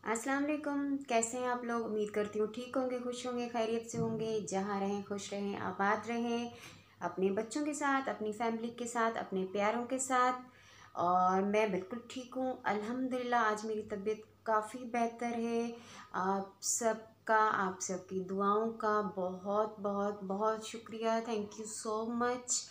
अस्सलाम वालेकुम। कैसे हैं आप लोग? उम्मीद करती हूँ ठीक होंगे, खुश होंगे, खैरियत से होंगे। जहाँ रहें खुश रहें, आबाद रहें, अपने बच्चों के साथ, अपनी फैमिली के साथ, अपने प्यारों के साथ। और मैं बिल्कुल ठीक हूँ अल्हम्दुलिल्लाह। आज मेरी तबीयत काफ़ी बेहतर है। आप सबकी दुआओं का बहुत बहुत बहुत शुक्रिया। Thank you so much.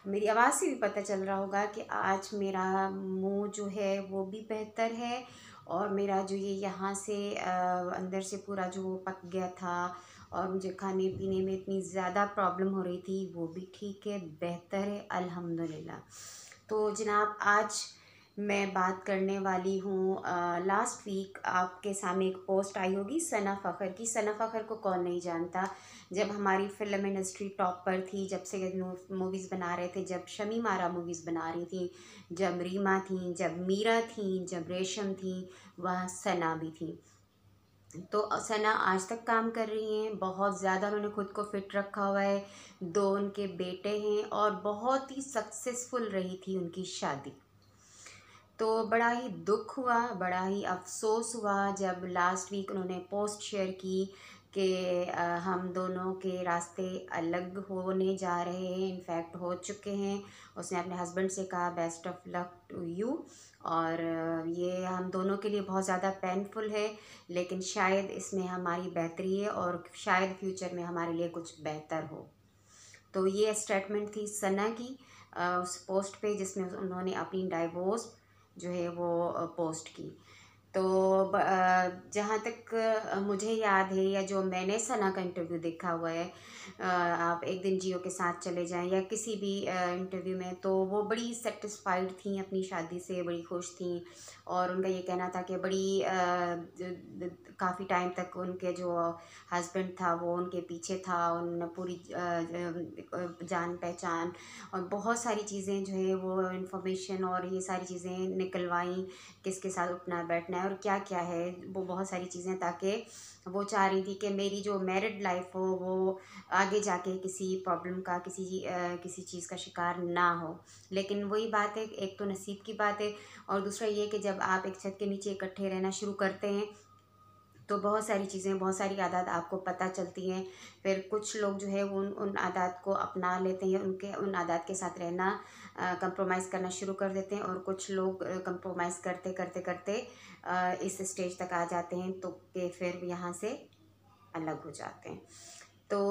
मेरी आवाज़ से भी पता चल रहा होगा कि आज मेरा मुंह जो है वो भी बेहतर है। और मेरा जो ये यहाँ से अंदर से पूरा जो पक गया था और मुझे खाने पीने में इतनी ज़्यादा प्रॉब्लम हो रही थी, वो भी ठीक है, बेहतर है अल्हम्दुलिल्लाह। तो जनाब, आज मैं बात करने वाली हूँ, लास्ट वीक आपके सामने एक पोस्ट आई होगी सना फ़खर की। सना फ़खर को कौन नहीं जानता। जब हमारी फिल्म इंडस्ट्री टॉप पर थी, जब से मूवीज़ बना रहे थे, जब शमी मारा मूवीज़ बना रही थी, जब रीमा थी, जब मीरा थी, जब रेशम थी, वह सना भी थी। तो सना आज तक काम कर रही हैं। बहुत ज़्यादा उन्होंने खुद को फिट रखा हुआ है। दो उनके बेटे हैं और बहुत ही सक्सेसफुल रही थी उनकी शादी। तो बड़ा ही दुख हुआ, बड़ा ही अफसोस हुआ जब लास्ट वीक उन्होंने पोस्ट शेयर की कि हम दोनों के रास्ते अलग होने जा रहे हैं, इनफैक्ट हो चुके हैं। उसने अपने हस्बैंड से कहा best of luck to you. और ये हम दोनों के लिए बहुत ज़्यादा पेनफुल है, लेकिन शायद इसमें हमारी बेहतरी है और शायद फ्यूचर में हमारे लिए कुछ बेहतर हो। तो ये स्टेटमेंट थी सना की उस पोस्ट पे, जिसमें उन्होंने अपनी डाइवोर्स जो है वो पोस्ट की। तो जहाँ तक मुझे याद है, या जो मैंने सना का इंटरव्यू देखा हुआ है, आप एक दिन जियो के साथ चले जाएं या किसी भी इंटरव्यू में, तो वो बड़ी सेटिस्फाइड थी अपनी शादी से, बड़ी खुश थी। और उनका ये कहना था कि बड़ी काफ़ी टाइम तक उनके जो हस्बैंड था वो उनके पीछे था। उन पूरी जान पहचान और बहुत सारी चीज़ें जो है वो इन्फॉर्मेशन और ये सारी चीज़ें निकलवाई, किसके साथ उठना बैठना है और क्या क्या है, वो बहुत सारी चीज़ें, ताकि वो चाह रही थी कि मेरी जो मैरिड लाइफ हो वो आगे जाके किसी प्रॉब्लम का, किसी चीज़ का शिकार ना हो। लेकिन वही बात है, एक तो नसीब की बात है और दूसरा ये कि जब आप एक छत के नीचे इकट्ठे रहना शुरू करते हैं तो बहुत सारी चीज़ें, बहुत सारी आदत आपको पता चलती हैं। फिर कुछ लोग जो है वो उन आदत को अपना लेते हैं, उनके उन आदत के साथ रहना, कंप्रोमाइज़ करना शुरू कर देते हैं। और कुछ लोग कंप्रोमाइज़ करते करते करते इस स्टेज तक आ जाते हैं तो कि फिर यहाँ से अलग हो जाते हैं। तो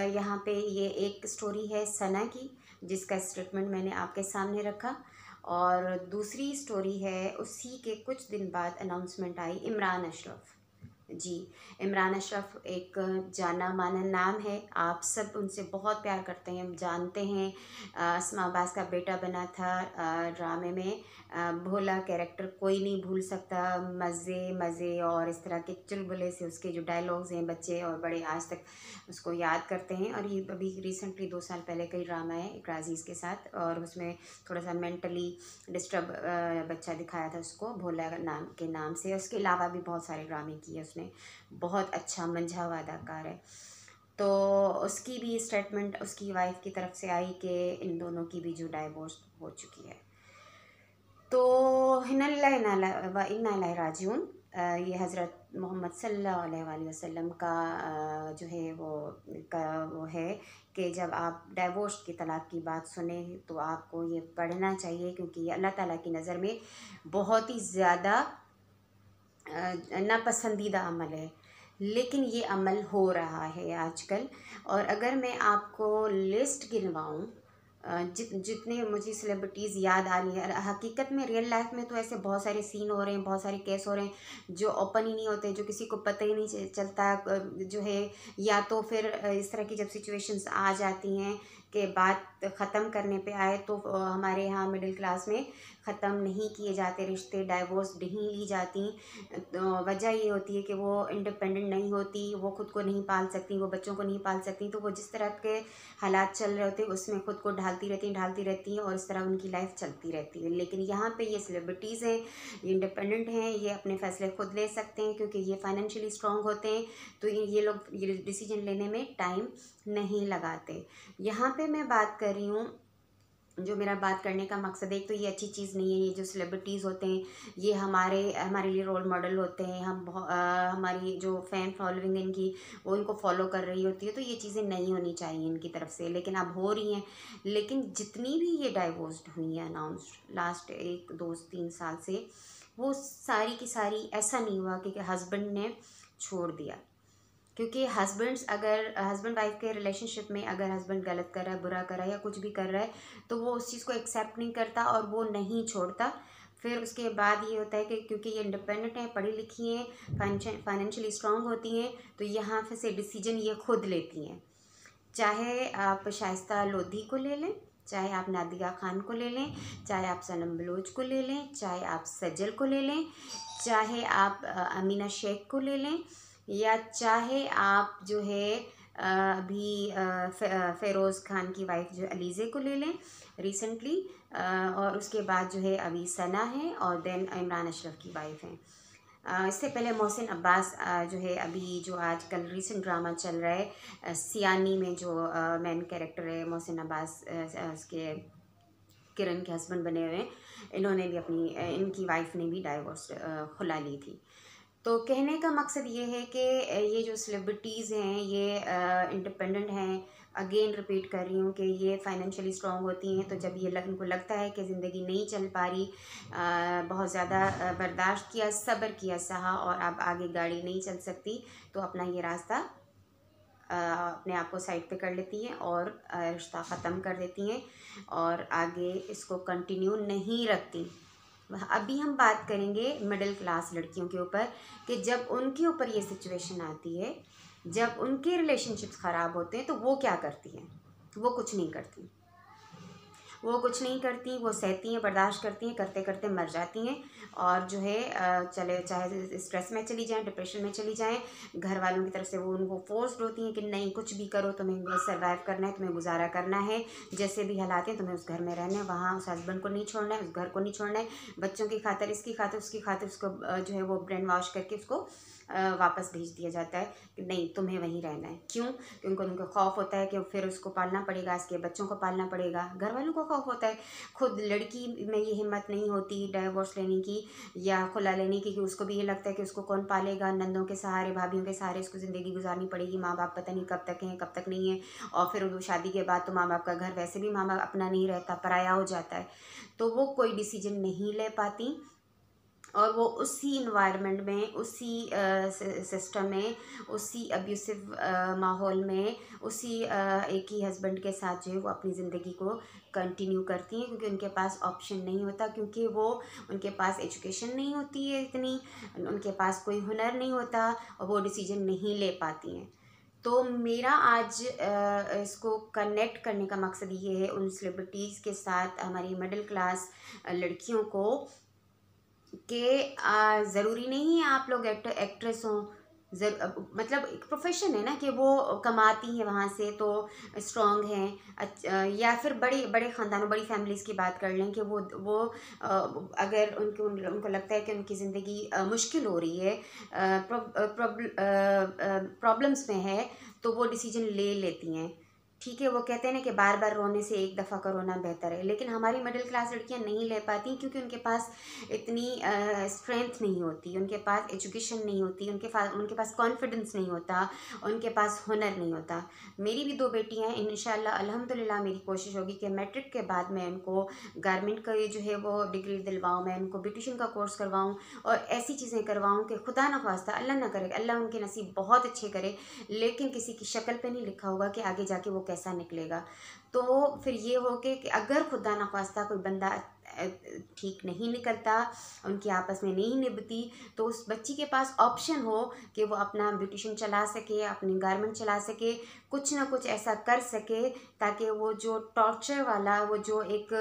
यहाँ पे ये एक स्टोरी है सना की, जिसका स्टेटमेंट मैंने आपके सामने रखा। और दूसरी स्टोरी है, उसी के कुछ दिन बाद अनाउंसमेंट आई इमरान अशरफ जी। इमरान अशरफ एक जाना माना नाम है, आप सब उनसे बहुत प्यार करते हैं, जानते हैं। अस्मा अब्बास का बेटा बना था ड्रामे में। भोला कैरेक्टर कोई नहीं भूल सकता। मज़े मज़े और इस तरह के चुलबुले से उसके जो डायलॉग्स हैं, बच्चे और बड़े आज तक उसको याद करते हैं। और ये अभी रिसेंटली 2 साल पहले कई ड्रामा है इकरा अज़ीज़ के साथ, और उसमें थोड़ा सा मेंटली डिस्टर्ब बच्चा दिखाया था उसको, भोला नाम के नाम से। उसके अलावा भी बहुत सारे ड्रामे किए उसने। बहुत अच्छा मंझा हुआ अदाकार है। तो उसकी भी स्टेटमेंट उसकी वाइफ की तरफ से आई कि इन दोनों की भी जो डाइवोर्स हो चुकी है। तो इन्ना लिल्लाहि व इन्ना इलैहि राजिऊन। ये हज़रत मोहम्मद सल्लल्लाहु अलैहि वसल्लम का जो है वो है कि जब आप डाइवोर्स की तलाक़ की बात सुने तो आपको ये पढ़ना चाहिए, क्योंकि ये अल्लाह ताला की नज़र में बहुत ही ज़्यादा नापसंदीदा अमल है। लेकिन ये अमल हो रहा है आजकल। और अगर मैं आपको लिस्ट गिनवाऊँ, जितने मुझे सेलिब्रिटीज़ याद आ रही है, हकीकत में रियल लाइफ में तो ऐसे बहुत सारे सीन हो रहे हैं, बहुत सारे केस हो रहे हैं जो ओपन ही नहीं होते, जो किसी को पता ही नहीं चलता जो है। या तो फिर इस तरह की जब सिचुएशंस आ जाती हैं कि बात ख़त्म करने पे आए, तो हमारे यहाँ मिडिल क्लास में ख़त्म नहीं किए जाते रिश्ते, डाइवोर्स नहीं ली जाती। तो वजह ये होती है कि वो इंडिपेंडेंट नहीं होती, वो खुद को नहीं पाल सकती, वो बच्चों को नहीं पाल सकती। तो वो जिस तरह के हालात चल रहे होते हैं उसमें खुद को ढालती रहती हैं और इस तरह उनकी लाइफ चलती रहती है। लेकिन यहाँ पे ये सेलिब्रिटीज़ हैं, ये इंडिपेंडेंट हैं, ये अपने फ़ैसले खुद ले सकते हैं क्योंकि ये फाइनेंशियली स्ट्रॉन्ग होते हैं। तो ये लोग ये डिसीजन लेने में टाइम नहीं लगाते। यहाँ पे मैं बात कर रही हूँ जो मेरा बात करने का मकसद है, एक तो ये अच्छी चीज़ नहीं है। ये जो सेलिब्रिटीज़ होते हैं ये हमारे लिए रोल मॉडल होते हैं। हमारी जो फ़ैन फॉलोइंग इनकी, वो इनको फॉलो कर रही होती है, तो ये चीज़ें नहीं होनी चाहिए इनकी तरफ से, लेकिन अब हो रही हैं। लेकिन जितनी भी ये डाइवोर्स्ड हुई हैं अनाउंस्ड लास्ट 1 2 3 साल से, वो सारी की सारी ऐसा नहीं हुआ कि हस्बैंड ने छोड़ दिया। क्योंकि हस्बैंड वाइफ के रिलेशनशिप में अगर हस्बैंड गलत कर रहा है, बुरा कर रहा है या कुछ भी कर रहा है, तो वो उस चीज़ को एक्सेप्ट नहीं करता और वो नहीं छोड़ता। फिर उसके बाद ये होता है कि क्योंकि ये इंडिपेंडेंट हैं, पढ़ी लिखी हैं, फाइनेंशियली स्ट्रांग होती हैं, तो यहाँ फिर से डिसीजन ये खुद लेती हैं। चाहे आप शाइस्ता लोधी को ले लें, चाहे आप नादिया खान को ले लें, चाहे आप सनम बलोच को ले लें, चाहे आप सजल को ले लें, चाहे आप अमीना शेख को ले लें, या चाहे आप जो है अभी फ़ेरोज़ खान की वाइफ जो अलीज़े को ले लें रिसेंटली, और उसके बाद जो है अभी सना है, और देन इमरान अशरफ की वाइफ हैं। इससे पहले मोहसिन अब्बास जो है अभी जो आजकल रीसेंट ड्रामा चल रहा है सियानी में, जो मेन कैरेक्टर है मोहसिन अब्बास, उसके किरण के हस्बैंड बने हुए हैं, इन्होंने भी इनकी वाइफ ने भी डाइवोर्स खुला ली थी। तो कहने का मकसद ये है कि ये जो सेलिब्रिटीज़ हैं ये इंडिपेंडेंट हैं। अगेन रिपीट कर रही हूँ कि ये फाइनेंशियली स्ट्रांग होती हैं, तो जब इनको लगता है कि ज़िंदगी नहीं चल पा रही, बहुत ज़्यादा बर्दाश्त किया, सब्र किया, सहा, और अब आगे गाड़ी नहीं चल सकती, तो अपना ये रास्ता अपने आप को साइड पे कर लेती हैं और रिश्ता ख़त्म कर देती हैं और आगे इसको कंटिन्यू नहीं रखती। अभी हम बात करेंगे मिडिल क्लास लड़कियों के ऊपर कि जब उनके ऊपर ये सिचुएशन आती है, जब उनके रिलेशनशिप्स ख़राब होते हैं, तो वो क्या करती हैं। वो कुछ नहीं करती, वो सहती हैं, बर्दाश्त करती हैं, करते करते मर जाती हैं, और जो है चले चाहे स्ट्रेस में चली जाएं, डिप्रेशन में चली जाएं, घर वालों की तरफ से वो उनको फोर्स्ड होती हैं कि नहीं, कुछ भी करो, तुम्हें सर्वाइव करना है, तुम्हें गुजारा करना है, जैसे भी हालात हैं तुम्हें उस घर में रहना है, वहाँ उस हस्बैंड को नहीं छोड़ना है, उस घर को नहीं छोड़ना है, बच्चों की खातिर, इसकी खातिर, उसकी खातिर उसको जो है वो ब्रेन वॉश करके उसको वापस भेज दिया जाता है कि नहीं, तुम्हें वहीं रहना है। क्यों? क्योंकि उनको खौफ होता है कि फिर उसको पालना पड़ेगा, इसके बच्चों को पालना पड़ेगा, घर वालों को खौफ होता है। खुद लड़की में ये हिम्मत नहीं होती डाइवोर्स लेने की या खुला लेने की, कि उसको भी ये लगता है कि उसको कौन पालेगा, नंदों के सहारे, भाभीियों के सहारे उसको ज़िंदगी गुजारनी पड़ेगी, माँ बाप पता नहीं कब तक हैं, कब तक नहीं है, और फिर वो शादी के बाद तो माँ बाप का घर वैसे भी माँ बाप अपना नहीं रहता, पराया हो जाता है, तो वो कोई डिसीजन नहीं ले पाती, और वो उसी इन्वायरमेंट में, उसी सिस्टम में, उसी अब्यूसिव माहौल में, उसी एक ही हस्बैंड के साथ जो है वो अपनी ज़िंदगी को कंटिन्यू करती हैं, क्योंकि उनके पास ऑप्शन नहीं होता, क्योंकि उनके पास एजुकेशन नहीं होती है इतनी, उनके पास कोई हुनर नहीं होता, और वो डिसीजन नहीं ले पाती हैं। तो मेरा आज इसको कनेक्ट करने का मकसद ये है उन सेलिब्रिटीज़ के साथ, हमारी मिडिल क्लास लड़कियों को, कि ज़रूरी नहीं है आप लोग एक्ट्रेस हों, मतलब एक प्रोफेशन है ना, कि वो कमाती हैं वहाँ से तो स्ट्रांग हैं। या फिर बड़े बड़े ख़ानदानों, बड़ी फैमिलीज़ की बात कर लें कि वो अगर उनको लगता है कि उनकी ज़िंदगी मुश्किल हो रही है, प्रॉब्लम्स में है, तो वो डिसीजन ले लेती हैं। ठीक है, वो कहते हैं ना कि बार बार रोने से एक दफ़ा का रोना बेहतर है, लेकिन हमारी मिडिल क्लास लड़कियां नहीं ले पाती, क्योंकि उनके पास इतनी स्ट्रेंथ नहीं होती, उनके पास एजुकेशन नहीं होती, उनके पास कॉन्फिडेंस नहीं होता, उनके पास हुनर नहीं होता। मेरी भी 2 बेटियां हैं, इंशाल्लाह अल्हम्दुलिल्लाह मेरी कोशिश होगी कि मैट्रिक के बाद मैं उनको गारमेंट का जो है वो डिग्री दिलवाऊँ, मैं उनको ब्यूटिशियन का कोर्स करवाऊँ, और ऐसी चीज़ें करवाऊँ कि खुदा न खास्ता, अल्लाह ना करे, अल्लाह उनके नसीब बहुत अच्छे करे, लेकिन किसी की शक्ल पे नहीं लिखा होगा कि आगे जाके वो कैसा निकलेगा। तो फिर ये हो कि अगर खुदा न खास्ता कोई बंदा ठीक नहीं निकलता, उनकी आपस में नहीं निभती, तो उस बच्ची के पास ऑप्शन हो कि वो अपना ब्यूटिशियन चला सके, अपनी गारमेंट चला सके, कुछ ना कुछ ऐसा कर सके, ताकि वो जो टॉर्चर वाला, वो जो एक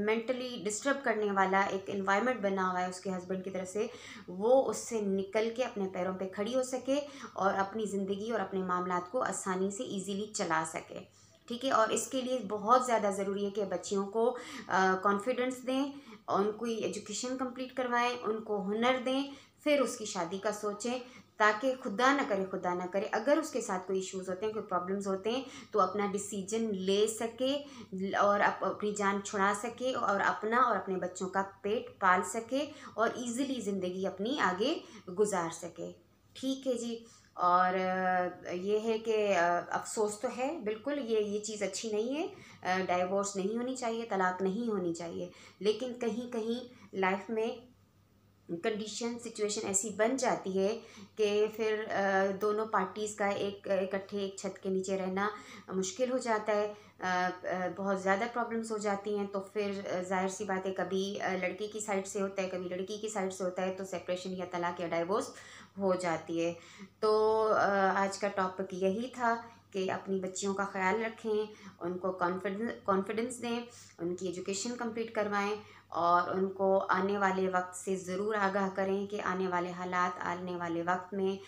मेंटली डिस्टर्ब करने वाला एक एनवायरनमेंट बना हुआ है उसके हस्बैंड की तरफ से, वो उससे निकल के अपने पैरों पे खड़ी हो सके और अपनी ज़िंदगी और अपने मामलात को आसानी से ईज़िली चला सके। ठीक है, और इसके लिए बहुत ज़्यादा ज़रूरी है कि बच्चियों को कॉन्फिडेंस दें, उनको एजुकेशन कंप्लीट करवाएं, उनको हुनर दें, फिर उसकी शादी का सोचें, ताकि खुदा ना करे अगर उसके साथ कोई इश्यूज़ होते हैं, कोई प्रॉब्लम्स होते हैं, तो अपना डिसीजन ले सके और अपनी जान छुड़ा सके और अपना और अपने बच्चों का पेट पाल सके और इजीली ज़िंदगी अपनी आगे गुजार सके। ठीक है जी। और ये है कि अफसोस तो है बिल्कुल, ये चीज़ अच्छी नहीं है, डाइवोर्स नहीं होनी चाहिए, तलाक नहीं होनी चाहिए, लेकिन कहीं कहीं लाइफ में कंडीशन सिचुएशन ऐसी बन जाती है कि फिर दोनों पार्टीज़ का इकट्ठे एक छत के नीचे रहना मुश्किल हो जाता है। बहुत ज़्यादा प्रॉब्लम्स हो जाती हैं, तो फिर जाहिर सी बात है, कभी लड़के की साइड से होता है, कभी लड़की की साइड से होता है, तो सेपरेशन या तलाक या डाइवोर्स हो जाती है। तो आज का टॉपिक यही था कि अपनी बच्चियों का ख्याल रखें, उनको कॉन्फिडेंस दें, उनकी एजुकेशन कंप्लीट करवाएं और उनको आने वाले वक्त से ज़रूर आगाह करें कि आने वाले हालात, आने वाले वक्त में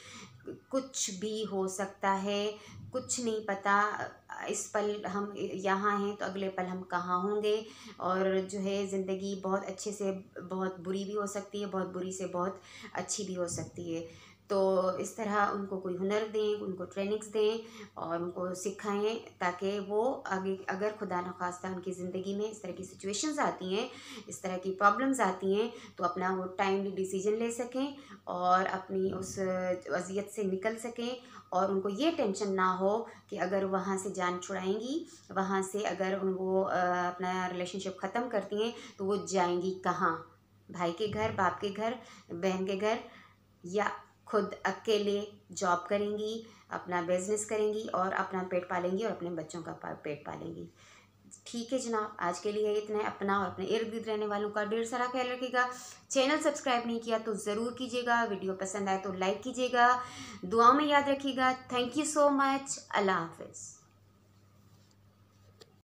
कुछ भी हो सकता है, कुछ नहीं पता। इस पल हम यहाँ हैं तो अगले पल हम कहाँ होंगे, और जो है ज़िंदगी बहुत अच्छे से बहुत बुरी भी हो सकती है, बहुत बुरी से बहुत अच्छी भी हो सकती है। तो इस तरह उनको कोई हुनर दें, उनको ट्रेनिंग्स दें और उनको सिखाएं, ताकि वो आगे अगर खुदा न खास्ता उनकी ज़िंदगी में इस तरह की सिचुएशंस आती हैं, इस तरह की प्रॉब्लम्स आती हैं, तो अपना वो टाइमली डिसीजन ले सकें और अपनी उस अज़ियत से निकल सकें, और उनको ये टेंशन ना हो कि अगर वहाँ से जान छुड़ाएंगी, वहाँ से अगर वो अपना रिलेशनशिप ख़त्म करती हैं तो वो जाएंगी कहाँ, भाई के घर, बाप के घर, बहन के घर, या खुद अकेले जॉब करेंगी, अपना बिजनेस करेंगी और अपना पेट पालेंगी और अपने बच्चों का पेट पालेंगी। ठीक है जनाब, आज के लिए इतना है। अपना और अपने इर्द गिर्द रहने वालों का ढेर सारा ख्याल रखिएगा। चैनल सब्सक्राइब नहीं किया तो ज़रूर कीजिएगा, वीडियो पसंद आए तो लाइक कीजिएगा, दुआओं में याद रखिएगा। Thank you so much. अल्लाह हाफिज़।